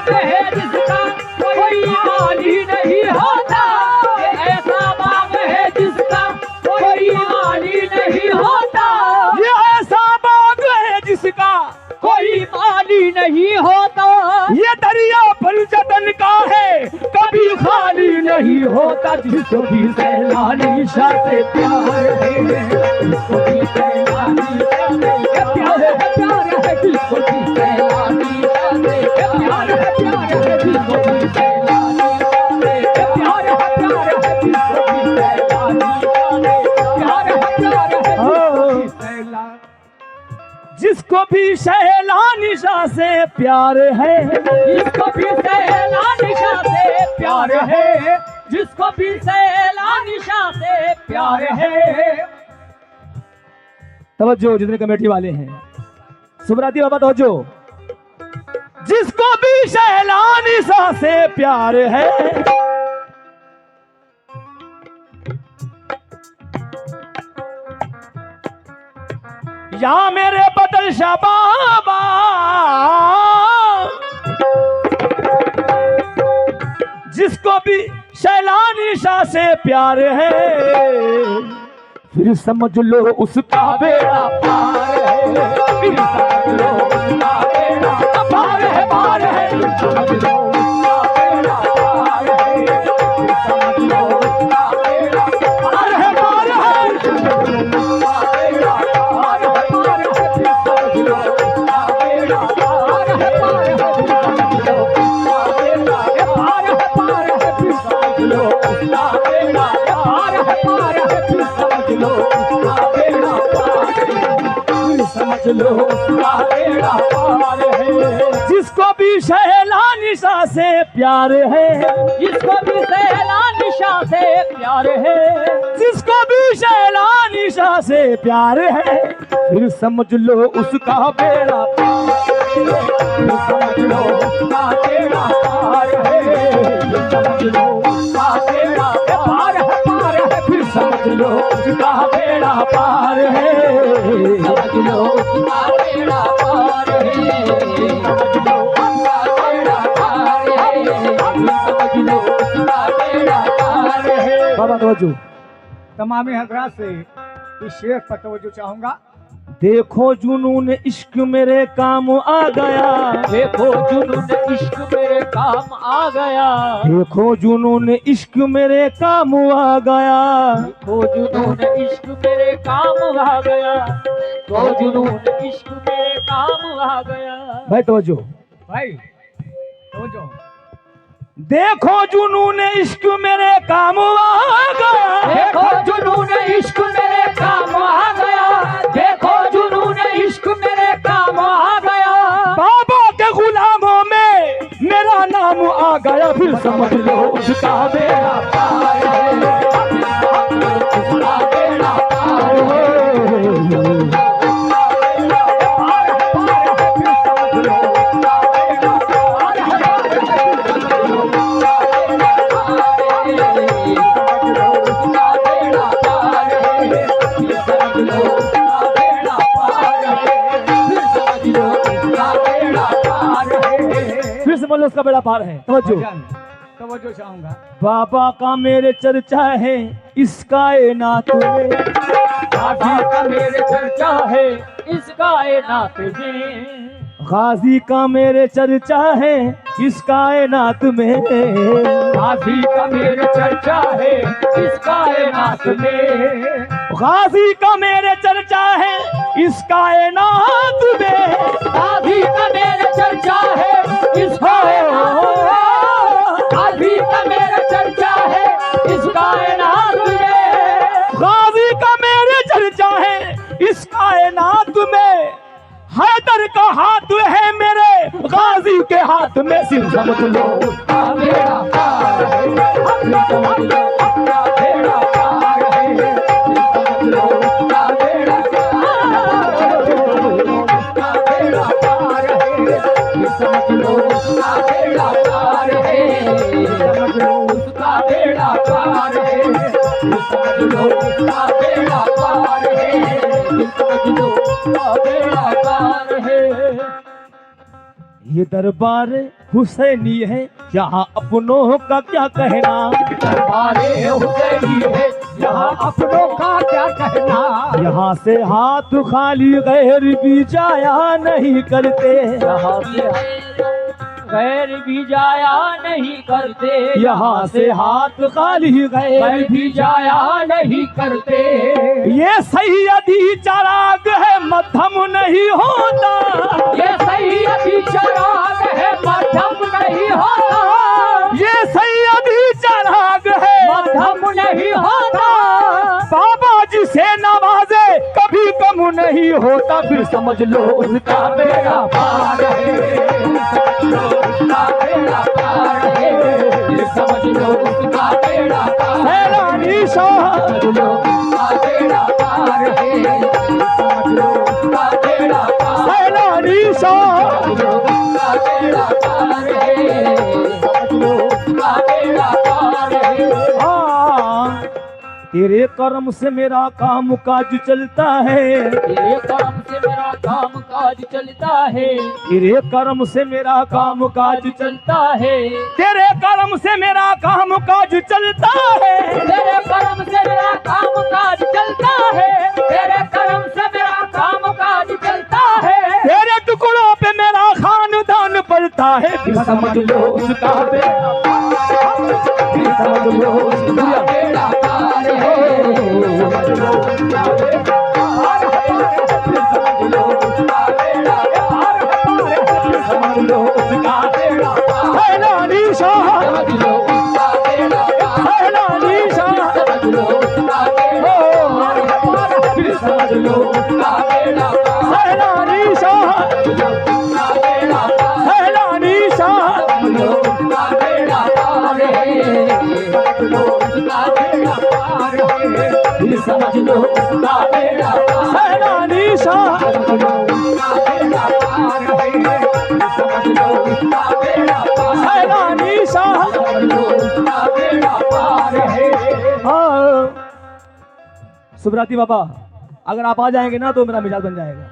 बाप है जिसका कोई माली नहीं होता, ऐसा बाप है जिसका कोई माली नहीं होता, ये ऐसा बाग है जिसका कोई माली नहीं होता, ये दरिया फलजतन का है कभी खाली नहीं होता। जिसको भी सैलानी शाह से प्यार है, जिसको भी सैलानी शाह से प्यार है, प्यार है जिसको भी सैलानी शाह से प्यार है, प्यार है जिसको भी सैलानी शाह से प्यार है, प्यार है जिसको भी सैलानी जिसको भी सैलानी शाह से प्यार है, जिसको भी सैलानी शाह से प्यार है, जिसको भी सैलानी शाह से प्यार है। तवज्जो जितने कमेटी वाले हैं, सुबराती बाबा तवज्जो। जिसको भी सैलानी शाह से प्यार है, या मेरे बदल शाह बाबा, जिसको भी सैलानी शाह से प्यार है, फिर समझ लो उसका बेड़ा पार है, फिर समझ लो उसका बेड़ा पार है, पार है, समझ लो उसका बेड़ा पार है, समझ लो उसका बेड़ा पार है, पार है, समझ लो उसका बेड़ा पार है, पार है, समझ लो उसका बेड़ा पार है, पार है, समझ लो उसका बेड़ा पार है, पार है, समझ लो उसका बेड़ा पार है, पार है, समझ लो उसका बेड़ा पार है, समझ लो उसका बेड़ा पार है। जिसको भी सैलानी शाह से प्यार है, जिसको भी सैलानी शाह से प्यार है, जिसको भी सैलानी शाह से प्यार है, फिर समझ लो उसका बेड़ा पार है, समझ लो उसका बेड़ा पार है, समझ लो उसका बेड़ा पार है, पार है, फिर समझ लो उसका बेड़ा पार है, समझ लो उसका बेड़ा पार है, समझ लो उसका बेड़ा पार है, समझ लो उसका बेड़ा पार है। बाबा तवज्जो। तमामी हजरात से इस शेर पर तवज्जो चाहूंगा। देखो जुनून इश्क मेरे काम आ गया, देखो जुनून इश्क मेरे काम आ गया, देखो जुनून इश्क मेरे काम आ गया, देखो जुनून इश्क मेरे काम आ गया, देखो जुनून इश्क मेरे काम आ गया। भाई तवज्जो। भाई तवज्जो। देखो जुनून इश्क मेरे काम आ गया, देखो जुनून इश्क मेरे काम आ गया, देखो जुनून इश्क मेरे काम आ गया, बाबा के गुलामों में मेरा नाम आ गया, फिर समझ लो उसका बेड़ा पार है, उसका बेड़ा पार है। फिर समझ लो उसका बेड़ा पार है। तवज्जो। तवज्जो चाहूंगा। बाबा का मेरे चर्चा है इस कायनात में, बाबा का मेरे चर्चा है इस कायनात में, गाजी का मेरे चर्चा है इस कायनात में, गाजी का मेरे चर्चा है इस कायनात में, गाजी का मेरे चर्चा है इस कायनात में, गाजी का मेरे चर्चा है इस कायनात में, गाजी का मेरे चर्चा है इस कायनात में, गाजी का मेरे चर्चा है इस कायनात में, हैदर का हाथ है मेरे गाजी के हाथ में, सिर समझ लो उसका बेड़ा पार है, समझ लो उसका बेड़ा पार है, समझ लो उसका बेड़ा पार है, समझ लो उसका बेड़ा पार है, समझ लो उसका बेड़ा पार है, समझ लो उसका बेड़ा पार है, समझ लो उसका बेड़ा पार है। ये दरबार हुसैनी है, यहाँ अपनों का क्या कहना। दरबारे हुसैनी है, यहाँ अपनों का क्या कहना। यहाँ से हाथ खाली गैर भी जाया नहीं करते। यहाँ से गैर भी जाया नहीं करते। यहाँ से हाथ खाली गैर गैर भी जाया नहीं करते। ये सैयदी चराग है, मध्यम नहीं होता। ये सैयदी चराग है, मध्यम नहीं होता। ये सैयदी चराग है, मध्यम नहीं होता। बाबा जी से नवाजे कभी कम नहीं होता। फिर समझ लो उसका बेड़ा पार है। उसका बेड़ा पार है। ये समझ लो उसका बेड़ा पार है। सैलानी शाह, समझ लो उसका बेड़ा पार है। समझ लो उसका बेड़ा पार है। सैलानी शाह, समझ लो उसका बेड़ा पार है। समझ लो उसका बेड़ा पार है। हाँ, तेरे कर्म से मेरा काम काज चलता है। तेरे कर्म से मेरा काम काज चलता है। तेरे कर्म से मेरा काम काज चलता है। तेरे कर्म से मेरा काम काज चलता है। तेरे कर्म से मेरा काम काज चलता है। तेरे कर्म से मेरा काम काज चलता है। तेरे टुकड़ों पे मेरा खानदान पलता है। फिर समझ लो उसका बेड़ा, फिर समझ लो उसका बेड़ा पार है। समझ लो उसका बेड़ा पार है। फिर समझ लो उसका बेड़ा पार है। समझ लो उसका बेड़ा पार है। सैलानी शाह, समझ लो उसका बेड़ा पार है। सैलानी शाह, समझ लो उसका बेड़ा पार है। फिर समझ लो उसका बेड़ा पार है। सैलानी शाह, उसका बेड़ा पार है। सैलानी शाह, समझ लो उसका बेड़ा पार है। समझ लो उसका बेड़ा पार है। फिर समझ लो उसका बेड़ा पार है। सैलानी शाह, समझ लो उसका बेड़ा पार है। समझ लो उसका बेड़ा पार है। सैलानी शाह। समझ लो उसका बेड़ा पार है। हाँ, सुब्राती बाबा, अगर आप आ जाएंगे ना तो मेरा मिजाज बन जाएगा।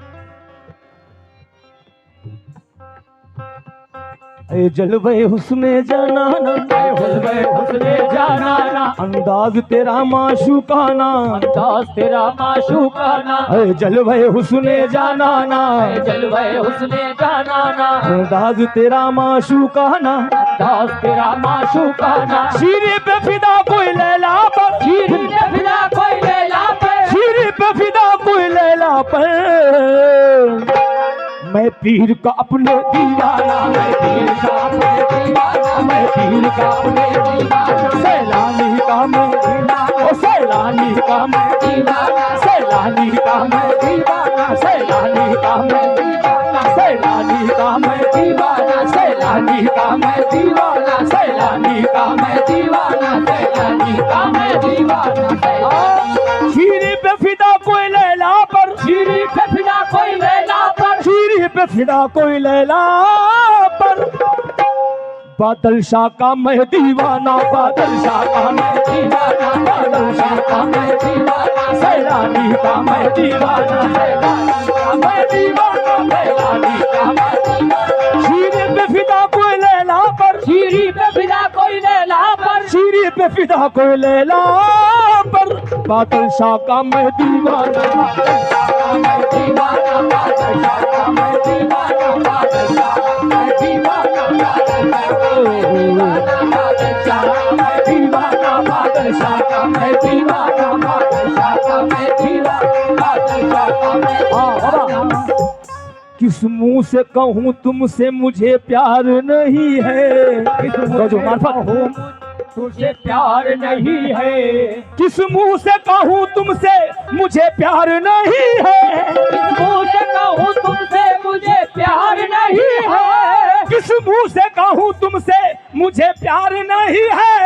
ए जलवे हुस्ने जानाना, हुस्ने हुस्ने जानाना, अंदाज तेरा माशूकाना। अंदाज तेरा माशूकाना। ए जलवे हुस्ने जानाना, जलवे हुस्ने जानाना, अंदाज तेरा माशूकाना। अंदाज तेरा माशूकाना। शीरे पे फिदा कोई लैला पर, शीर पे फिदा कोई लैला पे। शीरे पे फिदा कोई लैला पर। मैं पीर का अपने दीवाना, मैं पीर का अपने दीवाना। मैं पीर का अपने दीवाना। सैलानी का मैं दीवाना, ओ सैलानी का मैं दीवाना। सैलानी का मैं दीवाना। सैलानी का मैं दीवाना। सैलानी का मैं दीवाना। सैलानी का मैं दीवाना। सैलानी का मैं दीवाना। सैलानी का मैं दीवाना। शीरी पे फिदा कोई लैला पर, शीरी पे फिदा कोई लैला पर। शीरी पे फिदा कोई लैला पर। बादल शाह का मैं दीवाना, बादल शाह का मैं दीवाना। बादल शाह का मैं दीवाना। सैलानी का मैं दीवाना, सैलानी का मैं दीवाना। सैलानी का मैं दीवाना। शीरी पे फिदा कोई लैला पर, शीरी पे फिदा कोई लैला पर। शीरी पे फिदा कोई लैला पर। बादल शाह का मैं दीवाना, बादल शाह का मैं दीवाना। बादल शाह का मैं दीवाना। बादल शाह का मैं दीवाना। बादल शाह का मैं दीवाना। बादल शाह का मैं दीवाना। बादल शाह का मैं दीवाना। बादल शाह का मैं दीवाना। किस मुंह से कहूँ तुमसे मुझे प्यार नहीं है। गजो मार्फत, तुझे प्यार नहीं है। किस मुंह से कहूँ तुमसे मुझे प्यार नहीं है। किस मुंह से कहूँ तुमसे मुझे प्यार नहीं है। किस मुंह से कहूँ तुमसे मुझे प्यार नहीं है।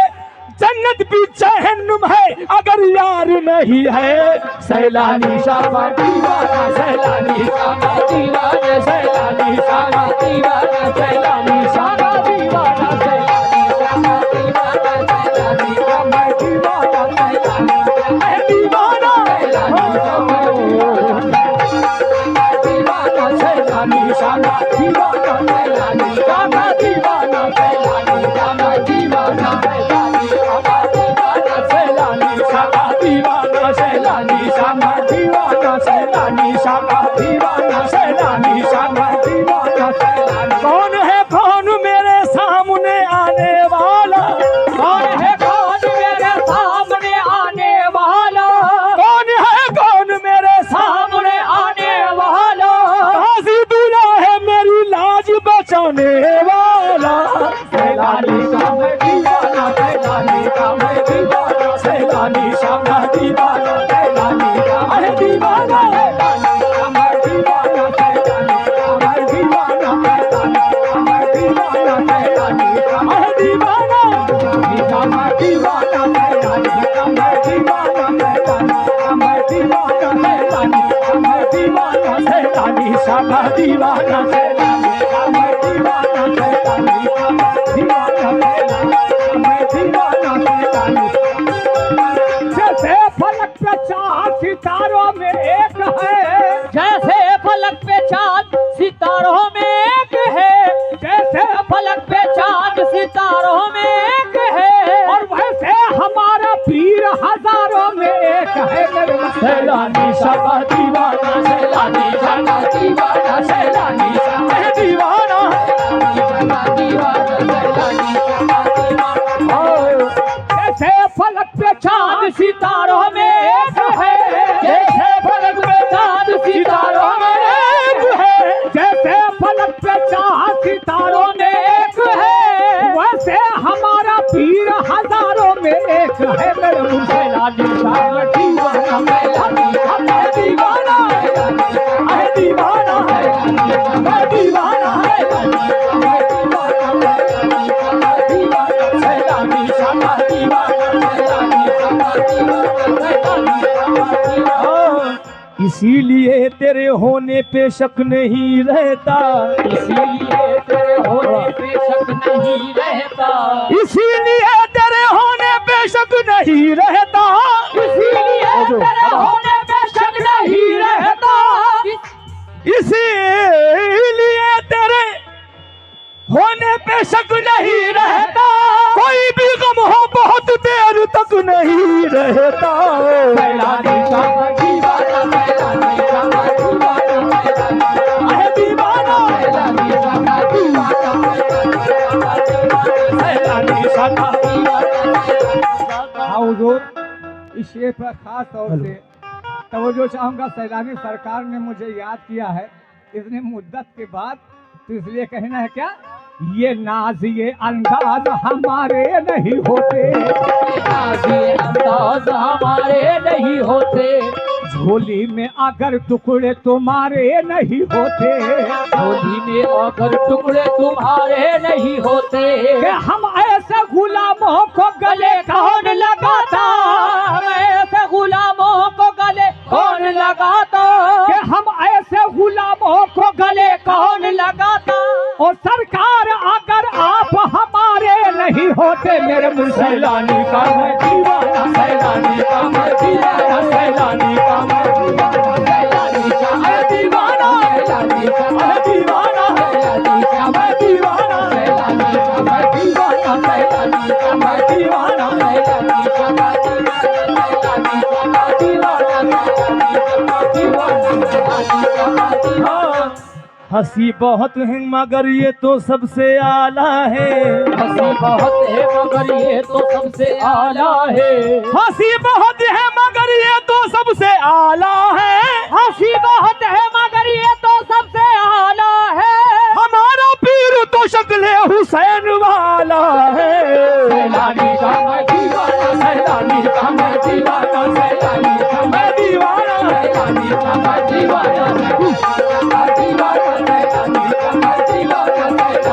जन्नत भी जहन्नुम है अगर यार नहीं है। सैलानी शाह दीवाना। सैलानी शाह दीवाना। सैलानी शाह दीवाना। सैलानी शाह दीवाना। सैलानी शाह दीवाना। सैलानी शाह दीवाना। सैलानी शाह दीवाना, दीवाना। सैलानी शाह दीवाना। सैलानी शाह दीवाना सैलानी का मैं दीवाना सैलानी का मैं दीवाना मैं दीवाना सैलानी। जैसे फलक पे चार सितारों में एक है, जैसे फलक पे चांद सितारों में एक है, जैसे फलक पे चांद सितारों में एक है, और वैसे हमारा पीर हजारों में एक है। मेरे सैलानी शाह दीवाना सैलानी शाह दीवाना सैलानी का मैं दीवाना जैसे फलक पे चांद सितारों में एक है, जैसे फलक पे चांद सितारों में एक है, जैसे फलक पे चांद सितारों में एक है, वैसे हमारा पीर हजारों में एक है। मेरे सैलानी शाह दीवाना सैलानी का मैं दीवाना मैं दीवाना मैं दीवाना सैलानी शाह इसीलिए तेरे होने पे शक नहीं रहता, इसीलिए तेरे होने पे शक नहीं रहता, इसीलिए तेरे होने पे शक नहीं रहता, इसीलिए तेरे होने पे शक नहीं रहता, इसीलिए तेरे होने पे शक नहीं रहता, कोई भी गम हो बहुत देर तक नहीं रहता। सैलानी का मैं दीवाना सैलानी का मैं दीवाना मैं दीवाना सैलानी का मैं दीवाना सैलानी शाह हाँ हुजूर, इस शेर पर खास तौर से तवज्जो चाहूँगा। सैलानी सरकार ने मुझे याद किया है इतने मुद्दत के बाद, तो इसलिए कहना है क्या, ये नाज ये अंदाज हमारे नहीं होते, ये अंदाज हमारे नहीं होते, झोली में अगर टुकड़े तुम्हारे नहीं होते, झोली में अगर टुकड़े तुम्हारे नहीं होते, कि हम ऐसे गुलामों को गले कौन लगाता, हम ऐसे गुलामों को गले कौन लगाता, कि हम ऐसे गुलामों को गले कौन लगाता, और सरकार अगर आप हमारे नहीं होते। मेरे सैलानी का मैं दीवाना सैलानी का मैं दीवाना सैलानी का मैं सैलानी का मैं दीवाना सैलानी का मैं दीवाना सैलानी का मैं दीवाना सैलानी का मैं दीवाना सैलानी का मैं दीवाना सैलानी का मैं सैलानी का मैं दीवाना सैलानी का मैं दीवाना। हंसी बहुत है मगर ये तो सबसे आला है, हंसी बहुत है मगर ये तो सबसे आला है, हंसी बहुत है मगर ये तो सबसे आला है, हंसी बहुत है मगर ये तो सबसे आला है, हमारा पीर तो शक्ल हुसैन वाला है। सैलानी का मैं दीवाना सैलानी का मैं दीवाना सैलानी का मैं दीवाना सैलानी का मैं दीवाना सैलानी का मैं दीवाना सैलानी का मैं दीवाना सैलानी का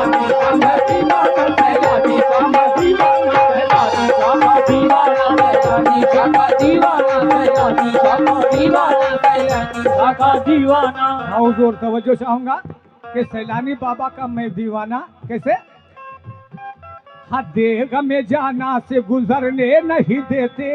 मैं दीवाना सैलानी का मैं दीवाना सैलानी का मैं दीवाना सैलानी का मैं दीवाना सैलानी का मैं दीवाना सैलानी का दीवाना। हाँ हुजूर, तवज्जो चाहूँगा कि सैलानी बाबा का मैं दीवाना कैसे, हाँ देग में जाना से गुजरने नहीं देते,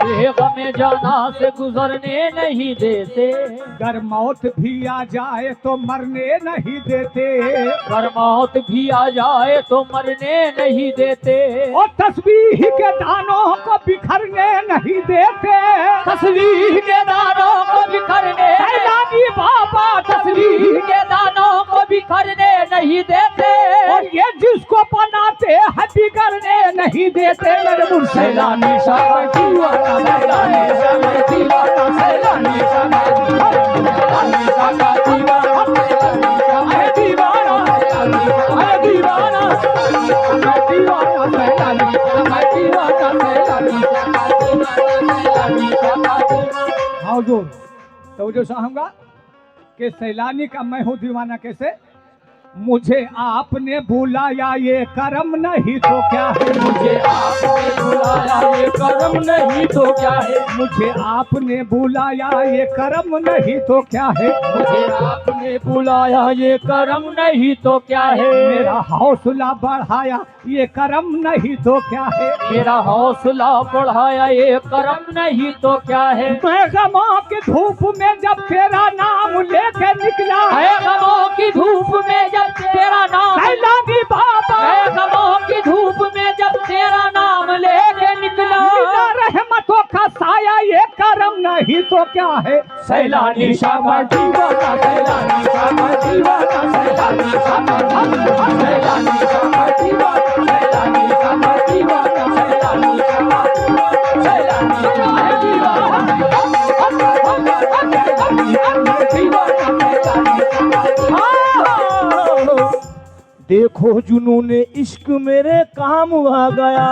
देग में जाना से गुजरने नहीं देते, अगर मौत भी आ जाए तो मरने नहीं देते, अगर मौत भी आ जाए तो मरने नहीं देते, और तस्बीह के दानों को बिखरने नहीं देते, तस्वीर के दानों को बिखरने सैलानी बाबा तस्वीर के दानों को बिखरने नहीं देते, और ये जिसको बनाते हैं बिगड़ने नहीं देते। मेरे मुर्शिद सैलानी शाह दीवाना सैलानी शाह दीवाना सैलानी शाह दीवाना शाह दीवाना मैं दीवाना मैं दीवाना मैं दीवाना सैलानी मैं दीवाना सैलानी सैलानी शाह। हाँ हुजूर, तो जो चाहूँगा कि सैलानी का मैं हूँ दीवाना कैसे, मुझे आपने बुलाया ये कर्म नहीं तो क्या है, मुझे आपने बुलाया ये कर्म नहीं तो क्या है, मुझे आपने बुलाया ये कर्म नहीं तो क्या है, मुझे आपने बुलाया ये कर्म नहीं तो क्या है, मेरा हौसला बढ़ाया ये कर्म नहीं तो क्या है, मेरा हौसला बढ़ाया ये कर्म नहीं तो क्या है, मैं गमों की धूप में जब तेरा नाम लेके निकला, है गमों की धूप में जब तेरा नाम, सैलानी बाबा है गमों की धूप में जब तेरा नाम लेके निकला, मिला रहमतों का साया ये कर्म नहीं तो क्या है, सैलानी शामा दीवाना, सैलानी शामा दीवाना, सैलानी शामा दीवाना, सैलानी शामा दीवाना, सैलानी शामा दीवाना, सैलानी शामा सैलानी शामा देखो जुनूने इश्क मेरे काम आ गया,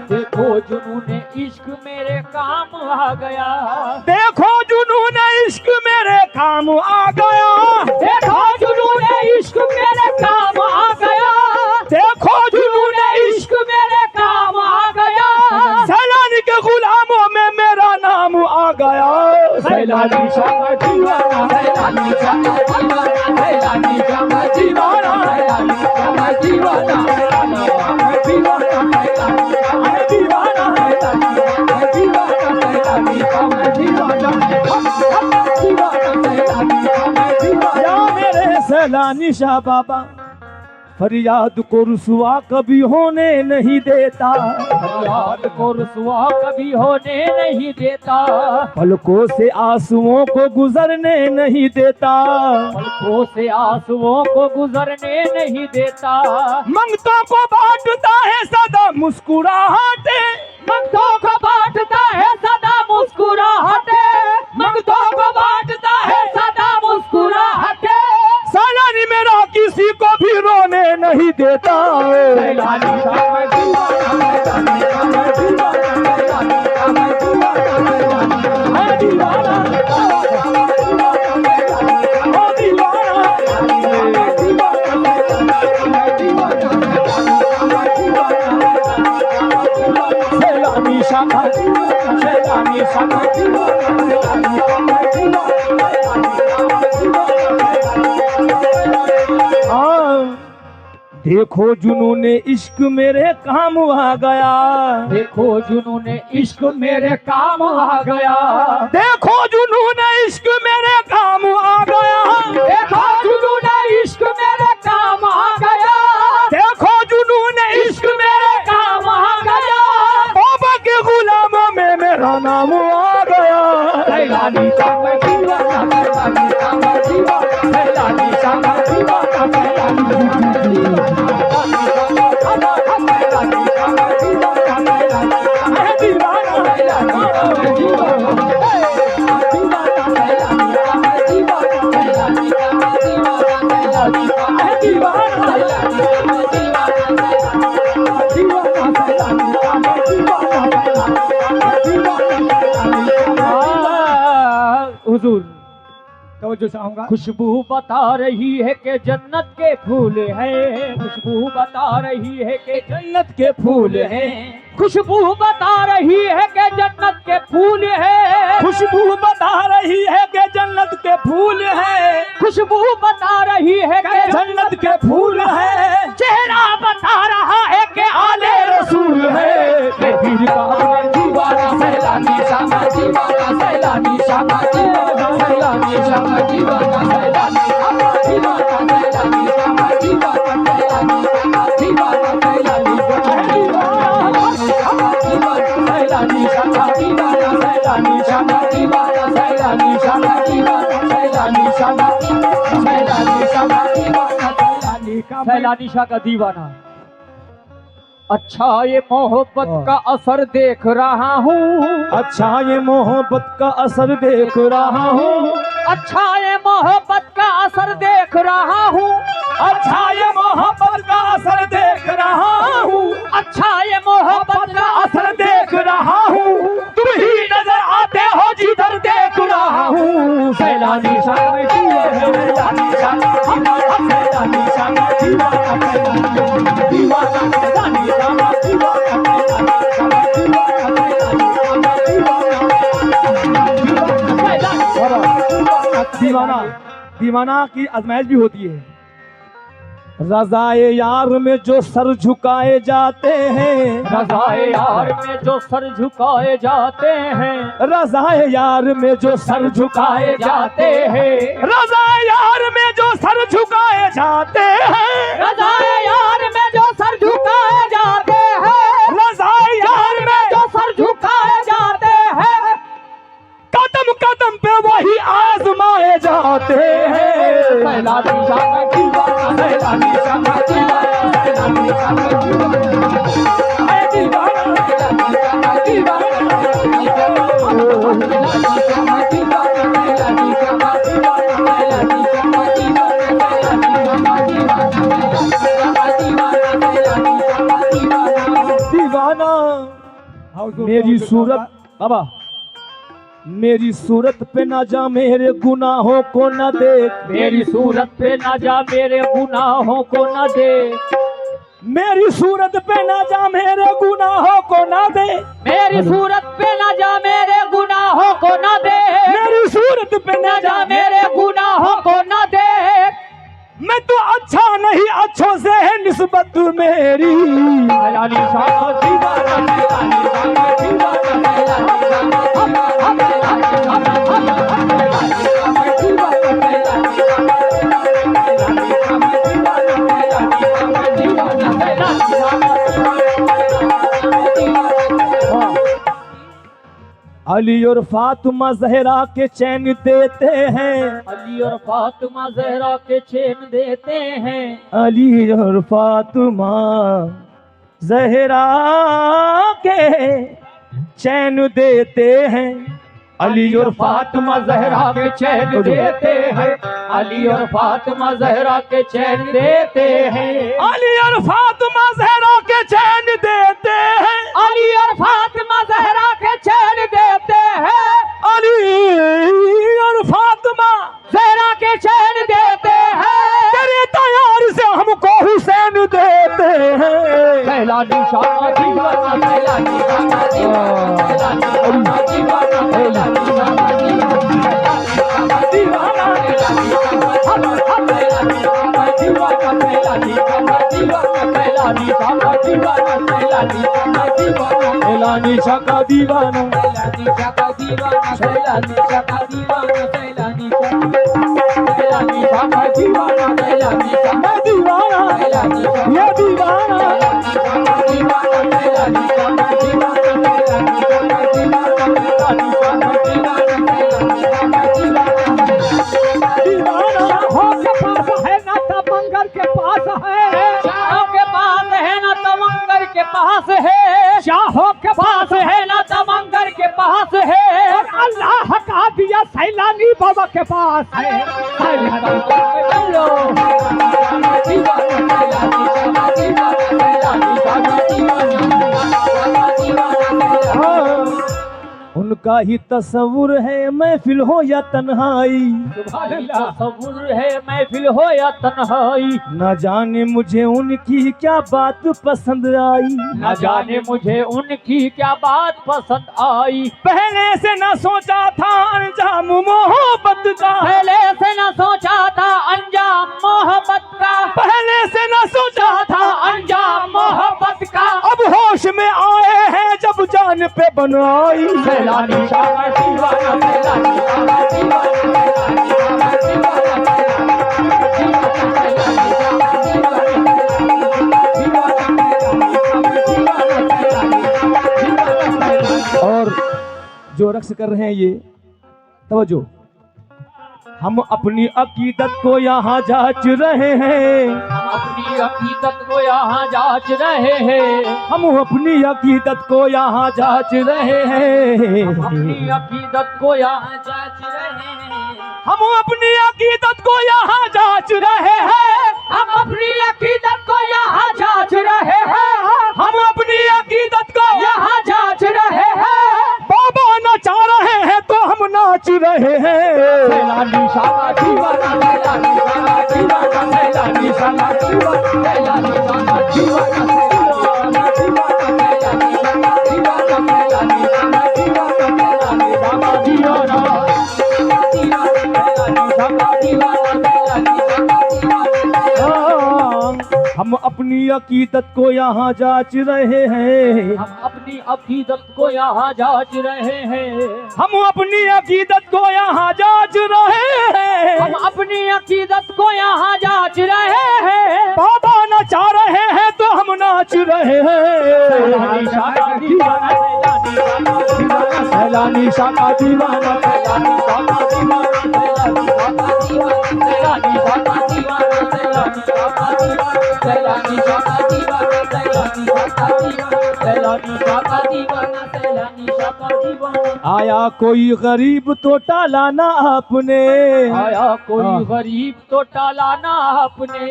देखो जुनूने इश्क मेरे काम आ गया, देखो जुनूने इश्क मेरे काम आ गया, देखो जुनूने इश्क मेरे काम आ गया, देखो जुनूने इश्क मेरे काम आ गया, सैलानी के गुलामों में मेरा नाम आ गया, सैलानी शामा दीवाना, सैलानी शामा दीवाना, सैलानी शामा दीवाना, सैलानी शामा दीवाना, सैलानी शामा दीवाना, सैलानी शामा दीवाना, सैलानी शामा दीवाना, सैलानी शामा दीवाना, सैलानी शामा दीवाना। या मेरे सैलानी शाह बाबा फरियाद को रुसवा कभी होने नहीं देता, फरियाद को रुसवा कभी होने नहीं देता, पलकों से आंसुओं को गुजरने नहीं देता, पलकों से आंसुओं को गुजरने नहीं देता, मंगतों को बांटता है सदा मुस्कुराहटे, मंगतों को बांटता है सदा मुस्कुराहटे, मंगतों को बांटता है सदा मुस्कुराहटे, सैलानी मेरा किसी को भी रोने नहीं देता, सैलानी शामा दीवाना, सैलानी शामा दीवाना, सैलानी शामा दीवाना, सैलानी दीवाना, सैलानी शामा सैलानी शामा देखो जुनूने इश्क मेरे काम आ गया, देखो जुनूने इश्क मेरे काम आ गया, देखो जुनूने इश्क मेरे काम आ गया, देखो जुनूने इश्क मेरे काम आ गया, देखो जुनूने इश्क मेरे काम आ गया, बाबा के गुलामों में मेरा नाम आ गया, सैलानी शामा दीवाना, सैलानी शामा दीवाना, सैलानी शामा दीवाना, सैलानी हुजूर तवज्जो चाहूंगा, खुशबू बता रही है कि जन्नत के फूल हैं, खुशबू बता रही है कि जन्नत के फूल हैं, खुशबू बता रही है कि जन्नत के फूल हैं, खुशबू बता रही है कि जन्नत के फूल है, खुशबू बता रही है कि जन्नत के फूल है, चेहरा बता रहा है कि आले रसूल है, पीर का दीवाना, सैलानी शामा दीवाना, सैलानी शामा दीवाना, सैलानी शामा दीवाना, सैलानी शामा दीवाना, सैलानी शामा दीवाना, सैलानी शामा दीवाना, सैलानी शामा दीवाना, सैलानी शामा दीवाना, सैलानी शामा दीवाना, सैलानी शामा दीवाना, सैलानी शामा सैलानी शामा दीवाना, सैलानी शाह का दीवाना। अच्छा ये मोहब्बत का असर देख रहा हूँ, अच्छा ये मोहब्बत का असर देख रहा हूँ, अच्छा ये मोहब्बत का असर देख रहा हूँ, अच्छा ये मोहब्बत का असर देख रहा हूँ, अच्छा ये मोहब्बत का असर देख रहा हूँ, तुम ही नजर आते हो जिधर देख रहा हूँ, सैलानी शाह, सैलानी शाह, सैलानी शाह, दीवाना की आजमाइश भी होती है। रज़ाए यार में जो सर झुकाए जाते हैं, रज़ाए यार में जो सर झुकाए जाते हैं, रज़ाए यार में जो सर झुकाए जाते हैं, रज़ाए यार में जो सर झुकाए जाते हैं, रज़ाए यार में जो सर झुकाए जाते हैं, रज़ाए यार में जो सर झुकाए जाते हैं, कदम कदम पे वही आजमाए जाते हैं। सैलानी शाह का दीवाना, सैलानी शाह का दीवाना, सैलानी शाह का दीवाना, ऐ दीवाना, सैलानी शाह का दीवाना, सैलानी शाह का दीवाना, सैलानी शाह का दीवाना, सैलानी शाह का दीवाना, सैलानी शाह का दीवाना। दीवाना मेरी सूरत, बाबा मेरी सूरत पे ना जा मेरे गुनाहों को न देख, मेरी सूरत पे ना जा मेरे गुनाहों को न देख, मेरी सूरत पे ना जा मेरे गुनाहों को न दे, मेरी सूरत पे ना जा मेरे गुनाहों को न देख, मेरी सूरत पे ना ना जा जा मेरे गुनाहों को न देख। मैं तो अच्छा नहीं अच्छों से है निस्बत मेरी। सैलानी शाह का दीवाना, सैलानी शाह का दीवाना, सैलानी शाह का अली और फातिमा जहरा के चैन देते हैं, अली और फातिमा जहरा के चैन देते हैं, अली और फातिमा जहरा के चैन देते हैं, अली और फातिमा जहरा के चैन देते हैं, अली और फातिमा जहरा के चैन देते हैं, अली और फातिमा जहरा के चैन देते हैं, अली और फातिमा जहरा के चैन देते हैं, अली और फातिमा जहरा के चैन देते हैं। तेरे तैयार से हमको हुसैन देते हैं। सैलानी शाह का दीवाना, सैलानी शाह का दीवाना, सैलानी शाह का दीवाना, सैलानी शाह का दीवाना, सैलानी शाह का दीवाना, सैलानी शाह का दीवाना, सैलानी शाह का दीवाना, सैलानी शाह का दीवाना, सैलानी शाह का दीवाना, सैलानी शाह का दीवाना, सैलानी शाह का दीवाना, सैलानी शाह का दीवाना, सैलानी शाह का दीवाना सैलानी शाह ये दीवाना शाहों के पास है ना तमंगर के पास है, शाहों के पास है ना तमंगर के पास है, शाहों के पास है ना तमंगर के पास है, और अल्लाह का दिया सैलानी बाबा के पास है। उनका ही तस्वुर है महफिल हो या तन्हाई, तस्वुर है महफिल हो या तन्हाई, न जाने मुझे उनकी क्या बात पसंद आई, न जाने मुझे उनकी क्या बात पसंद आई। पहले से न सोचा था अंजाम मोहब्बत का, पहले से न सोचा था अंजाम मोहब्बत का, पहले से न सोचा था अंजाम मोहब्बत का। अब होश में आए हैं जब जान पे बनाई। सैलानी शाह का दीवाना, सैलानी शाह का दीवाना, सैलानी शाह का और जो रक्स कर रहे हैं ये तवज्जो, हम अपनी अकीदत को यहाँ जांच रहे हैं, अपनी अकीदत को यहाँ जांच रहे हैं, हम अपनी अकीदत को यहाँ जांच रहे हैं, अपनी अकीदत को यहाँ जांच रहे हैं, हम अपनी अकीदत को यहाँ जांच रहे हैं, हम अपनी अकीदत को यहाँ जांच रहे हैं, हम अपनी अकीदत को यहाँ जांच रहे हैं। बाबा नचा रहे हैं तो हम नाच रहे हैं। सैलानी शाह का दीवाना, सैलानी शाह का दीवाना, सैलानी शाह का दीवाना, सैलानी शाह का दीवाना, सैलानी शाह का दीवाना, सैलानी शाह का दीवाना, सैलानी शाह का दीवाना, सैलानी शाह का दीवाना, सैलानी शाह का दीवाना, अकीदत को यहाँ जांच रहे हैं, हम अपनी अकीदत को यहाँ जांच रहे हैं, हम अपनी अकीदत को यहाँ जांच रहे हैं, हम अपनी अकीदत को यहाँ जांच रहे हैं। बाबा नचा रहे हैं तो हम नाच रहे हैं। सैलानी शाह का दीवाना, सैलानी शाह का दीवाना, सैलानी शाह का दीवाना, सैलानी शाह का दीवाना, सैलानी शाह का दीवाना, सैलानी शाह का दीवाना, सैलानी शाह का दीवाना, सैलानी शाह का दीवाना, सैलानी शाह का दीवाना। आया कोई गरीब तो टाला ना आपने, आया कोई गरीब तो टाला ना आपने,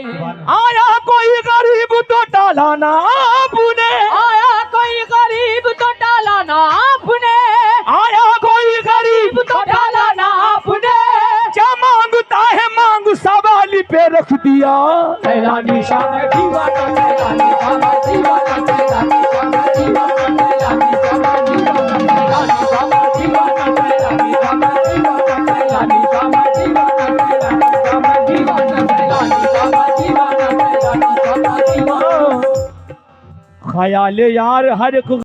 आया कोई गरीब तो टाला ना आपने, आया कोई गरीब तो टाला ना आपने, आया कोई गरीब तो टाला ना आपने। क्या मांगता है मांग सवाली पे रख दिया। सैलानी शाह का दीवाना, सैलानी शाह का दीवाना, सैलानी शाह का दीवाना, सैलानी शाह का दीवाना, सैलानी शाह का दीवाना, सैलानी शाह का दीवाना, सैलानी शाह का दीवाना, सैलानी शाह का दीवाना, सैलानी शाह का दीवाना, सैलानी शाह का दीवाना। ख्याल यार हर एक